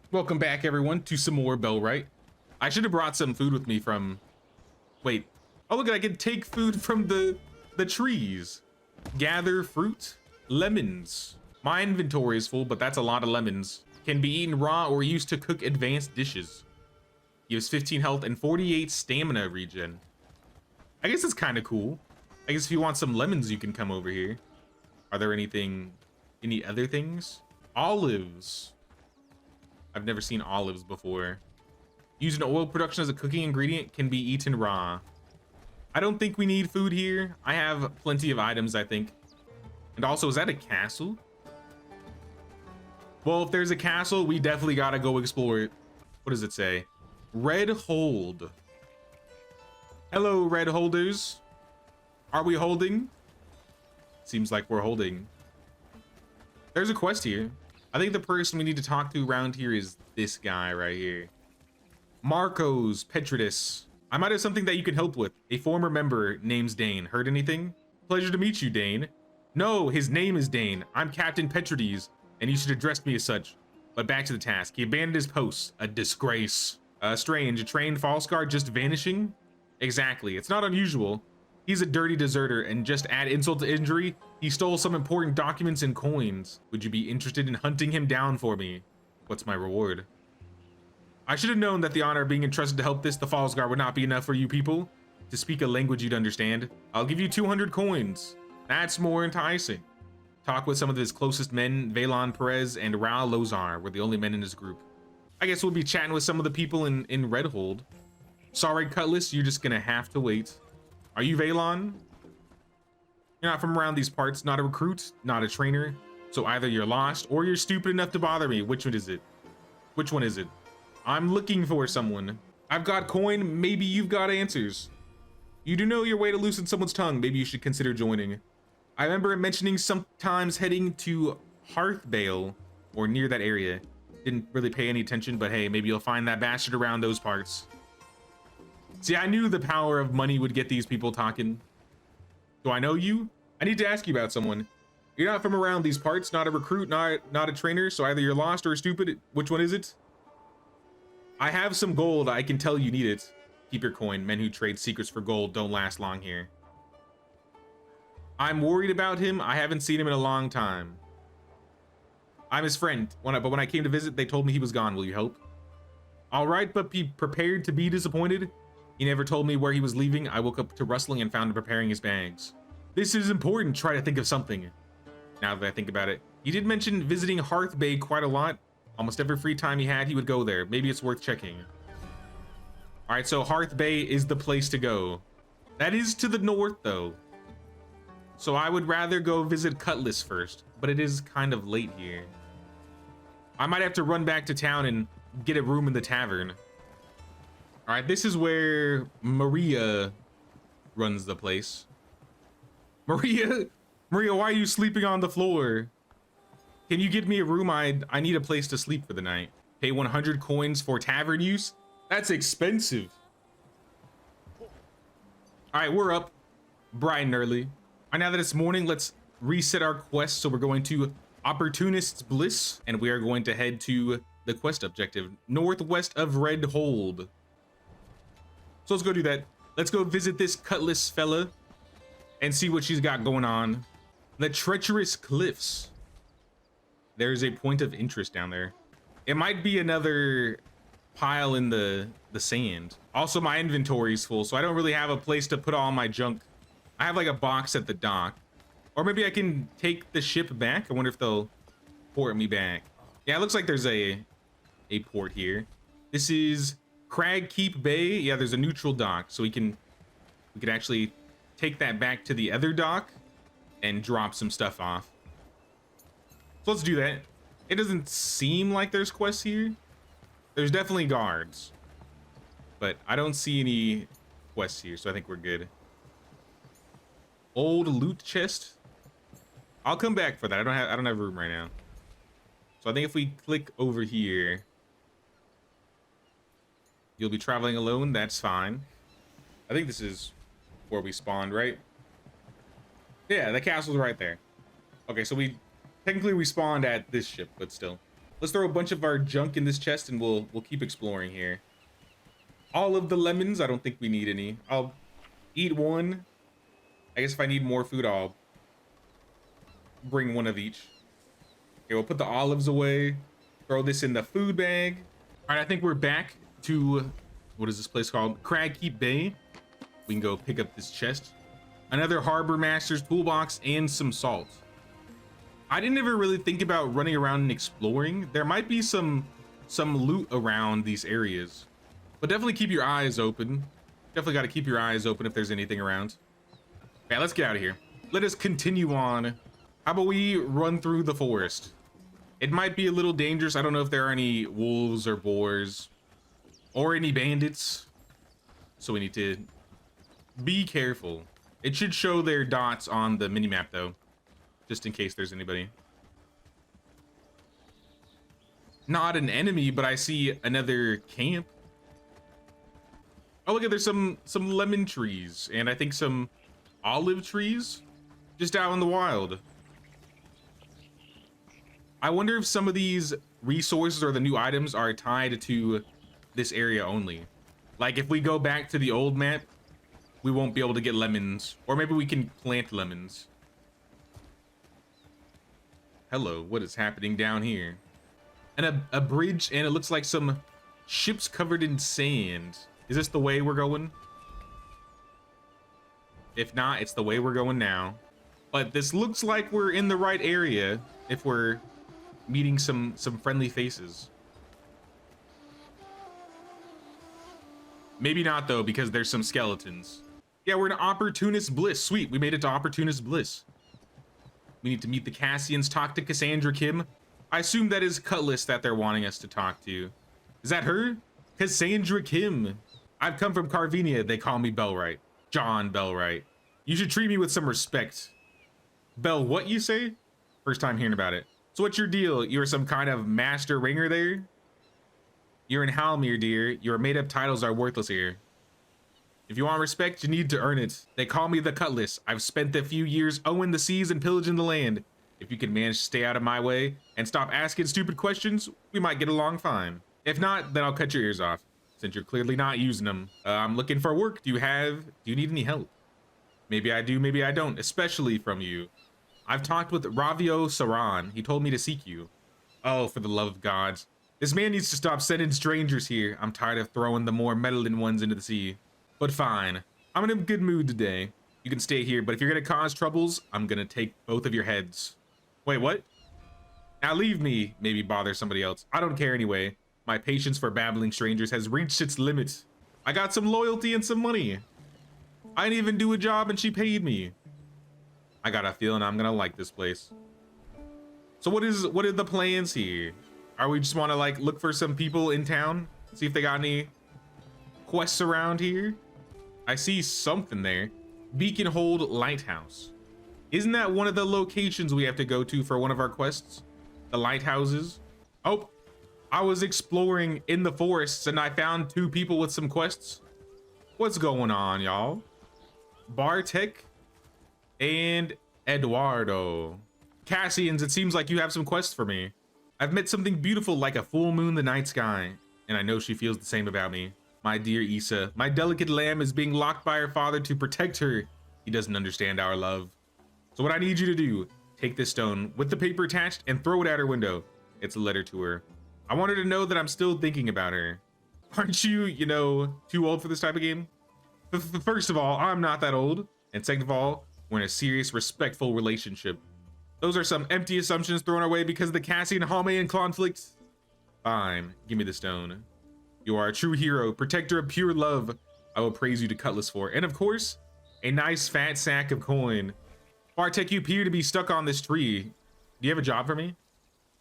Welcome back, everyone, to some more Bellwright. I should have brought some food with me from... Wait. Oh, look, I can take food from the trees. Gather fruit. Lemons. My inventory is full, but that's a lot of lemons. Can be eaten raw or used to cook advanced dishes. Gives 15 health and 48 stamina regen. I guess it's kind of cool. I guess if you want some lemons, you can come over here. Are there any other things? Olives. I've never seen olives before. Using oil production as a cooking ingredient, can be eaten raw. I don't think we need food here. I have plenty of items, I think. And also, is that a castle? Well, if there's a castle, we definitely gotta go explore it. What does it say? Red Hold. Hello, red holders. Are we holding? Seems like we're holding. There's a quest here. I think the person we need to talk to around here is this guy right here. Marcos Petridis. I might have something that you can help with. A former member name's Dane. Heard anything? Pleasure to meet you, Dane. No, his name is Dane. I'm Captain Petridis, and you should address me as such. But back to the task. He abandoned his post. A disgrace. Strange. A trained false guard just vanishing? Exactly. It's not unusual. He's a dirty deserter, and just add insult to injury, he stole some important documents and coins. Would you be interested in hunting him down for me? What's my reward? I should have known that the honor of being entrusted to help the Falls Guard would not be enough for you people. To speak a language you'd understand. I'll give you 200 coins. That's more enticing. Talk with some of his closest men, Valon Perez and Raul Lozar were the only men in his group. I guess we'll be chatting with some of the people in Redhold. Sorry, Cutlass, you're just gonna have to wait. Are you Valon? You're not from around these parts, not a recruit, not a trainer. So either you're lost or you're stupid enough to bother me. Which one is it? Which one is it? I'm looking for someone. I've got coin, maybe you've got answers. You do know your way to loosen someone's tongue, maybe you should consider joining. I remember mentioning sometimes heading to Hearthbale or near that area. Didn't really pay any attention, but hey, maybe you'll find that bastard around those parts. See, I knew the power of money would get these people talking. Do I know you? I need to ask you about someone. You're not from around these parts, not a recruit, not a trainer, so either you're lost or stupid. Which one is it? I have some gold. I can tell you need it. Keep your coin. Men who trade secrets for gold don't last long here. I'm worried about him. I haven't seen him in a long time. I'm his friend. But when I came to visit, they told me he was gone. Will you help? All right, but be prepared to be disappointed. He never told me where he was leaving. I woke up to rustling and found him preparing his bags. This is important. Try to think of something. Now that I think about it, he did mention visiting Hearth Bay quite a lot. Almost every free time he had, he would go there. Maybe it's worth checking. All right, so Hearth Bay is the place to go. That is to the north, though. So I would rather go visit Cutlass first, but it is kind of late here. I might have to run back to town and get a room in the tavern. All right, this is where Maria runs the place. Maria, why are you sleeping on the floor? Can you get me a room? I need a place to sleep for the night. Pay 100 coins for tavern use? That's expensive. All right, we're up bright and early. All right, now that it's morning, let's reset our quest. So we're going to Opportunist's Bliss, and we are going to head to the quest objective, northwest of Red Hold. So let's go do that. Let's go visit this Cutlass fella and see what she's got going on. The treacherous cliffs. There's a point of interest down there. It might be another pile in the sand. Also, my inventory is full, so I don't really have a place to put all my junk. I have like a box at the dock. Or maybe I can take the ship back. I wonder if they'll port me back. Yeah, it looks like there's a port here. This is Crag Keep Bay. Yeah, there's a neutral dock, so we could actually take that back to the other dock and drop some stuff off. So let's do that. It doesn't seem like there's quests here. There's definitely guards, but I don't see any quests here, so I think we're good. Old loot chest. I'll come back for that. I don't have room right now. So I think if we click over here, you'll be traveling alone. That's fine. I think this is where we spawned, right? Yeah, the castle's right there. Okay, so technically we spawned at this ship, but still. Let's throw a bunch of our junk in this chest and we'll keep exploring here. All of the lemons, I don't think we need any. I'll eat one. I guess if I need more food, I'll bring one of each. Okay, we'll put the olives away. Throw this in the food bag. All right, I think we're back to, what is this place called? Cragkeep Bay. We can go pick up this chest. Another Harbor Master's toolbox and some salt. I didn't ever really think about running around and exploring. There might be some loot around these areas, but definitely keep your eyes open. Definitely got to keep your eyes open if there's anything around. Yeah, let's get out of here. Let us continue on. How about we run through the forest? It might be a little dangerous. I don't know if there are any wolves or boars or any bandits, so we need to be careful. It should show their dots on the minimap though, just in case there's anybody. Not an enemy, but I see another camp. Oh, look at, there's some lemon trees and I think some olive trees just out in the wild. I wonder if some of these resources or the new items are tied to this area only. Like if we go back to the old map, we won't be able to get lemons, or maybe we can plant lemons. Hello, what is happening down here? And a bridge, and it looks like some ships covered in sand. Is this the way we're going? If not, it's the way we're going now. But this looks like we're in the right area if we're meeting some friendly faces. Maybe not though, because there's some skeletons. Yeah, we're in Opportunist Bliss. Sweet, we made it to Opportunist Bliss. We need to meet the Cassians, talk to Cassandra Kim. I assume that is Cutlass that they're wanting us to talk to. Is that her? Cassandra Kim. I've come from Carvenia. They call me Bellwright. John Bellwright. You should treat me with some respect. Bell, what you say? First time hearing about it. So what's your deal? You're some kind of master ringer there? You're in Halmir, dear. Your made-up titles are worthless here. If you want respect, you need to earn it. They call me the Cutlass. I've spent a few years owing the seas and pillaging the land. If you can manage to stay out of my way and stop asking stupid questions, we might get along fine. If not, then I'll cut your ears off, since you're clearly not using them. I'm looking for work. Do you need any help? Maybe I do, maybe I don't, especially from you. I've talked with Ravio Saran. He told me to seek you. Oh, for the love of God. This man needs to stop sending strangers here. I'm tired of throwing the more meddling ones into the sea. But fine. I'm in a good mood today. You can stay here, but if you're gonna cause troubles, I'm gonna take both of your heads. Wait, what? Now leave me. Maybe bother somebody else. I don't care anyway. My patience for babbling strangers has reached its limit. I got some loyalty and some money. I didn't even do a job and she paid me. I got a feeling I'm gonna like this place. So what are the plans here? Are we just want to like look for some people in town? See if they got any quests around here? I see something there. Beacon Hold Lighthouse. Isn't that one of the locations we have to go to for one of our quests? The lighthouses? Oh, I was exploring in the forests and I found two people with some quests. What's going on, y'all? Bartek and Eduardo. Cassians, it seems like you have some quests for me. I've met something beautiful like a full moon in the night sky, and I know she feels the same about me. My dear Issa, my delicate lamb is being locked by her father to protect her. He doesn't understand our love. So what I need you to do, take this stone with the paper attached and throw it at her window. It's a letter to her. I want her to know that I'm still thinking about her. Aren't you, too old for this type of game? First of all, I'm not that old. And second of all, we're in a serious, respectful relationship. Those are some empty assumptions thrown our way because of the Cassian Halmaean conflict. Fine, give me the stone. You are a true hero, protector of pure love. I will praise you to Cutlass for. And of course, a nice fat sack of coin. Bartek, you appear to be stuck on this tree. Do you have a job for me?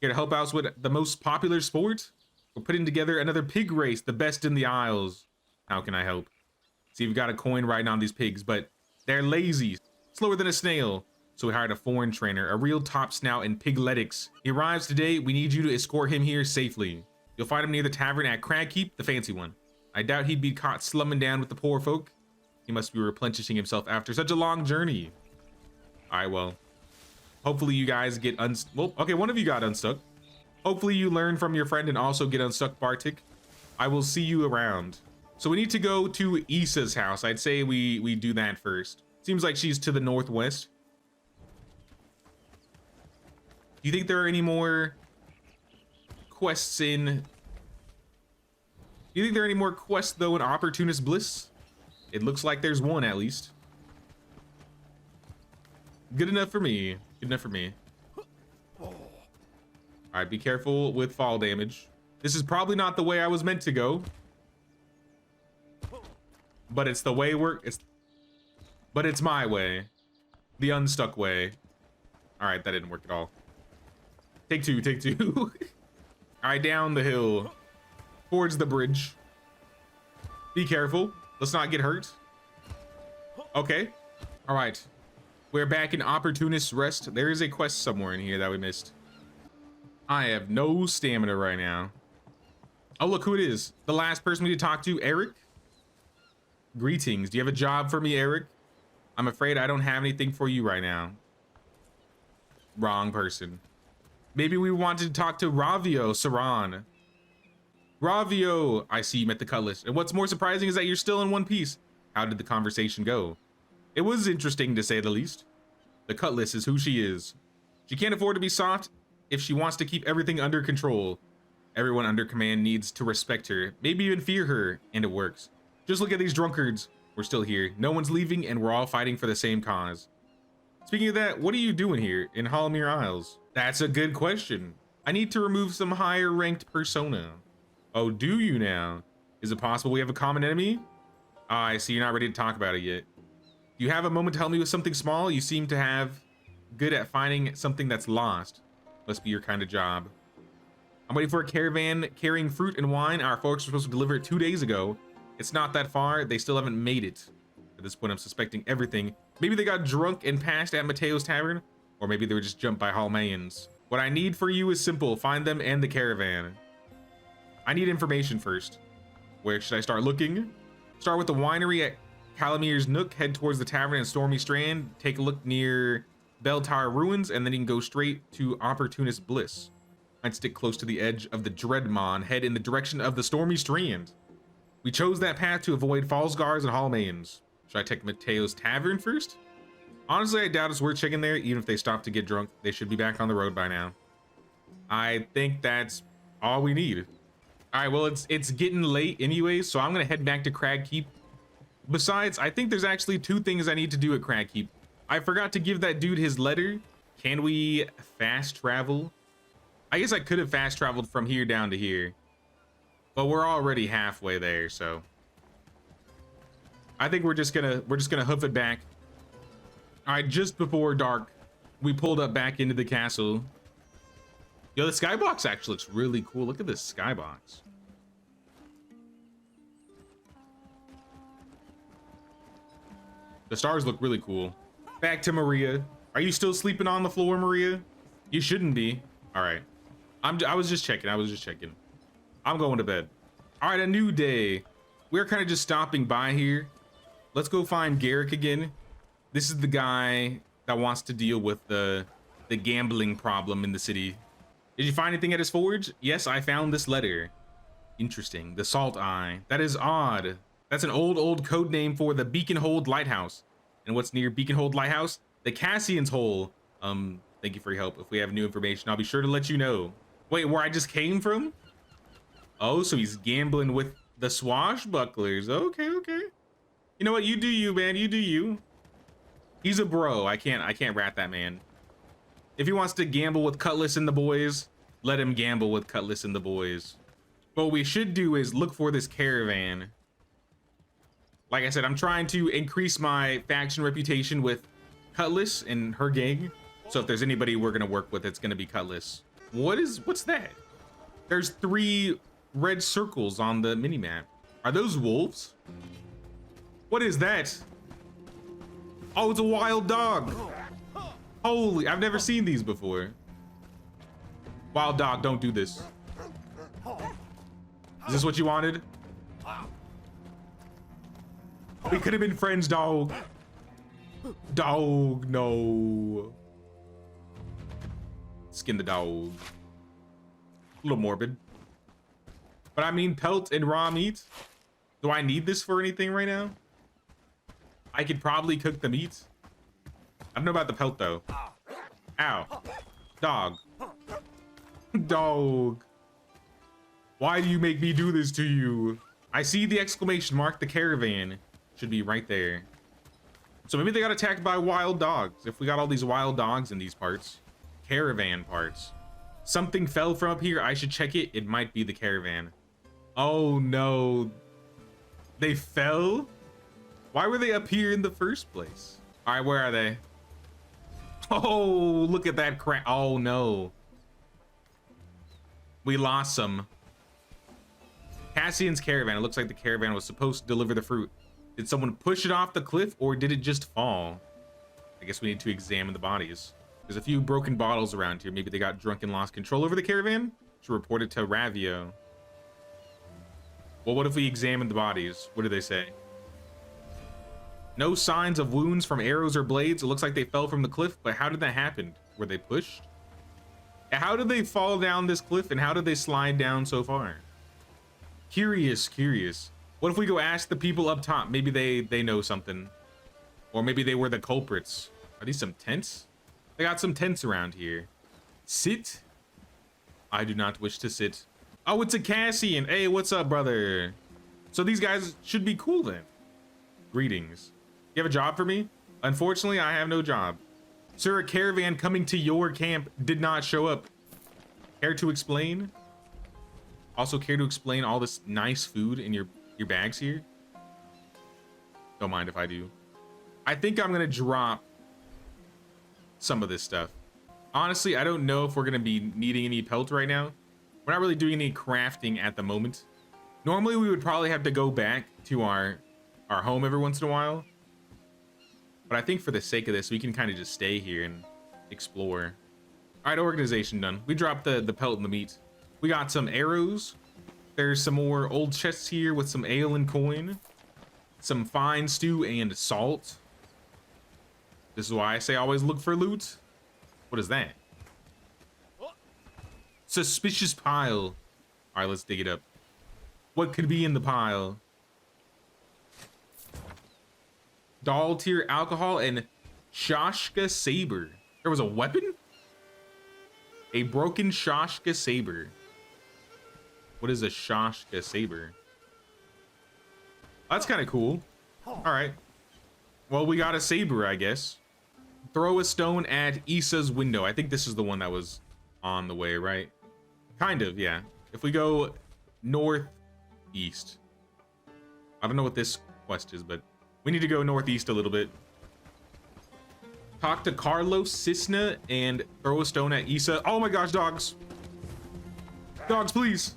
Here to help us with the most popular sport? We're putting together another pig race, the best in the Isles. How can I help? See, we've got a coin riding on these pigs, but they're lazy, slower than a snail. So we hired a foreign trainer, a real top snout in pigletics. He arrives today. We need you to escort him here safely. You'll find him near the tavern at Cragkeep, the fancy one. I doubt he'd be caught slumming down with the poor folk. He must be replenishing himself after such a long journey. All right, well, hopefully you guys get well, okay, one of you got unstuck. Hopefully you learn from your friend and also get unstuck, Bartik. I will see you around. So we need to go to Issa's house. I'd say we do that first. Seems like she's to the northwest. Do you think there are any more quests in... Do you think there are any more quests, though, in Opportunist Bliss? It looks like there's one, at least. Good enough for me. Good enough for me. Alright, be careful with fall damage. This is probably not the way I was meant to go. But it's the way but it's my way. The unstuck way. Alright, that didn't work at all. Take two, take two. Alright, down the hill. Towards the bridge. Be careful. Let's not get hurt. Okay. Alright. We're back in Opportunist Rest. There is a quest somewhere in here that we missed. I have no stamina right now. Oh, look who it is. The last person we need to talk to, Eric. Greetings. Do you have a job for me, Eric? I'm afraid I don't have anything for you right now. Wrong person. Maybe we wanted to talk to Ravio Saran. Ravio, I see you met the Cutlass. And what's more surprising is that you're still in one piece. How did the conversation go? It was interesting, to say the least. The Cutlass is who she is. She can't afford to be soft if she wants to keep everything under control. Everyone under command needs to respect her, maybe even fear her, and it works. Just look at these drunkards. We're still here. No one's leaving, and we're all fighting for the same cause. Speaking of that, what are you doing here in Halmir Isles? That's a good question. I need to remove some higher ranked persona. Oh, do you now? Is it possible we have a common enemy? Ah, I see you're not ready to talk about it yet. Do you have a moment to help me with something small? You seem to have good at finding something that's lost. Must be your kind of job. I'm waiting for a caravan carrying fruit and wine. Our folks were supposed to deliver it 2 days ago. It's not that far. They still haven't made it. At this point, I'm suspecting everything. Maybe they got drunk and passed at Mateo's Tavern, or maybe they were just jumped by Halmayans. What I need for you is simple. Find them and the caravan. I need information first. Where should I start looking? Start with the winery at Calamir's Nook, head towards the tavern in Stormy Strand, take a look near Bell Tower Ruins, and then you can go straight to Opportunist Bliss. I'd stick close to the edge of the Dreadmon, head in the direction of the Stormy Strand. We chose that path to avoid Fallsgars and Hallmayans. Should I take Mateo's Tavern first? Honestly, I doubt it's worth checking there. Even if they stop to get drunk, they should be back on the road by now. I think that's all we need. All right, well, it's getting late anyway, so I'm gonna head back to Crag Keep. Besides, I think there's actually 2 things I need to do at Crag Keep. I forgot to give that dude his letter. Can we fast travel? I guess I could have fast traveled from here down to here, but we're already halfway there, so I think we're just gonna hoof it back. All right, just before dark, we pulled up back into the castle. Yo, the skybox actually looks really cool. Look at this skybox. The stars look really cool. Back to Maria. Are you still sleeping on the floor, Maria? You shouldn't be. All right. I was just checking. I'm going to bed. All right, a new day. We're kind of just stopping by here. Let's go find Garrick again. This is the guy that wants to deal with the gambling problem in the city. Did you find anything at his forge? Yes, I found this letter. Interesting. The Salt Eye. That is odd. That's an old code name for the Beaconhold Lighthouse. And what's near Beaconhold Lighthouse? The Cassians Hole. Thank you for your help. If we have new information, I'll be sure to let you know. Wait, where I just came from? Oh, so he's gambling with the swashbucklers. Okay. You know what? You do you, man. You do you. He's a bro. I can't rat that man. If he wants to gamble with Cutlass and the boys, let him gamble with Cutlass and the boys. What we should do is look for this caravan. Like I said, I'm trying to increase my faction reputation with Cutlass and her gang. So if there's anybody we're gonna work with, it's gonna be Cutlass. What's that? There's 3 red circles on the minimap. Are those wolves? What is that? Oh, it's a wild dog. Holy, I've never seen these before. Wild dog, don't do this. Is this what you wanted? We could have been friends, dog. Dog, no. Skin the dog. little morbid. But I mean, pelt and raw meat. Do I need this for anything right now? I could probably cook the meat. I don't know about the pelt though. Ow. Dog. Dog. Why do you make me do this to you? I see the exclamation mark. The caravan should be right there. So maybe they got attacked by wild dogs. If we got all these wild dogs in these parts. Caravan parts. Something fell from up here. I should check it. It might be the caravan. Oh no. They fell? Why were they up here in the first place? All right, where are they? Oh, look at that crap. Oh no. We lost some. Cassian's caravan. It looks like the caravan was supposed to deliver the fruit. Did someone push it off the cliff or did it just fall? I guess we need to examine the bodies. There's a few broken bottles around here. Maybe they got drunk and lost control over the caravan. Should report it to Ravio. Well, what if we examine the bodies? What do they say? No signs of wounds from arrows or blades. It looks like they fell from the cliff, but how did that happen? Were they pushed? How did they fall down this cliff and how did they slide down so far? Curious. What if we go ask the people up top? Maybe they know something. Or maybe they were the culprits. Are these some tents? They got some tents around here. Sit? I do not wish to sit. Oh, it's a Cassian. Hey, what's up, brother? So these guys should be cool then. Greetings. You have a job for me? Unfortunately, I have no job. Sir, a caravan coming to your camp did not show up. Care to explain? Also care to explain all this nice food in your bags here? Don't mind if I do. I think I'm gonna drop some of this stuff. Honestly, I don't know if we're gonna be needing any pelt right now. We're not really doing any crafting at the moment. Normally we would probably have to go back to our home every once in a while. But I think for the sake of this, we can kind of just stay here and explore. All right, organization done. We dropped the pelt and the meat. We got some arrows. There's some more old chests here with some ale and coin. Some fine stew and salt. This is why I say always look for loot. What is that? Suspicious pile. All right, let's dig it up. What could be in the pile? Doll tier alcohol and Shashka saber. There was a weapon? A broken Shashka saber. What is a Shashka saber? That's kind of cool. All right. Well, we got a saber, I guess. Throw a stone at Issa's window. I think this is the one that was on the way, right? Kind of, yeah. If we go northeast. I don't know what this quest is, but we need to go northeast a little bit. Talk to Carlos Cisna and throw a stone at Issa. Oh my gosh, dogs. Dogs, please.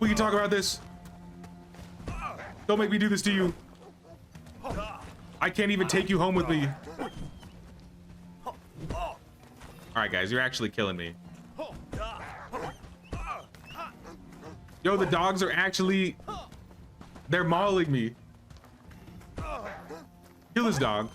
We can talk about this. Don't make me do this to you. I can't even take you home with me. All right, guys, you're actually killing me. Yo, the dogs are actually... They're mauling me. Kill this dog.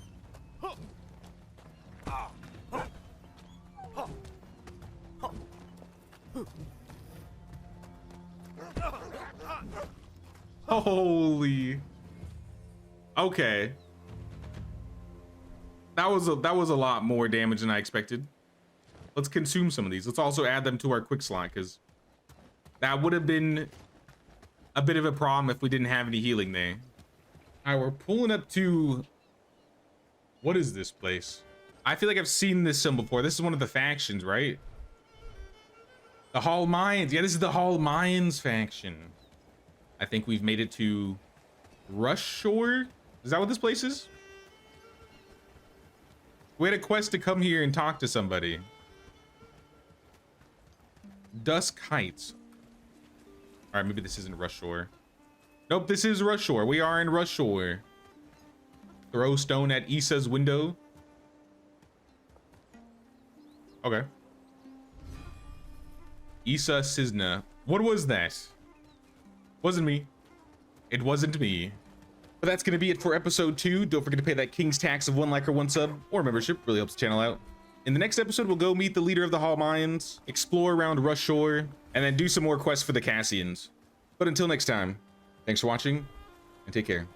Holy. Okay. That was a lot more damage than I expected. Let's consume some of these. Let's also add them to our quick slot, because that would have been a bit of a problem if we didn't have any healing there. All right, we're pulling up to... What is this place? I feel like I've seen this sim before. This is one of the factions, right? The Hall Mayans. Yeah, this is the Hall Mayans faction. I think we've made it to Rush Shore. Is that what this place is? We had a quest to come here and talk to somebody. Dusk Heights. All right, maybe this isn't Rush Shore. Nope, this is Rush Shore. We are in Rush Shore. Throw stone at Issa's window. Okay. Issa Cisna. What was that? Wasn't me. It wasn't me. But that's gonna be it for episode 2. Don't forget to pay that king's tax of 1 like or 1 sub or membership. Really helps the channel out. In the next episode, we'll go meet the leader of the Hall Mines, explore around Rush Shore, and then do some more quests for the Cassians. But until next time, thanks for watching, and take care.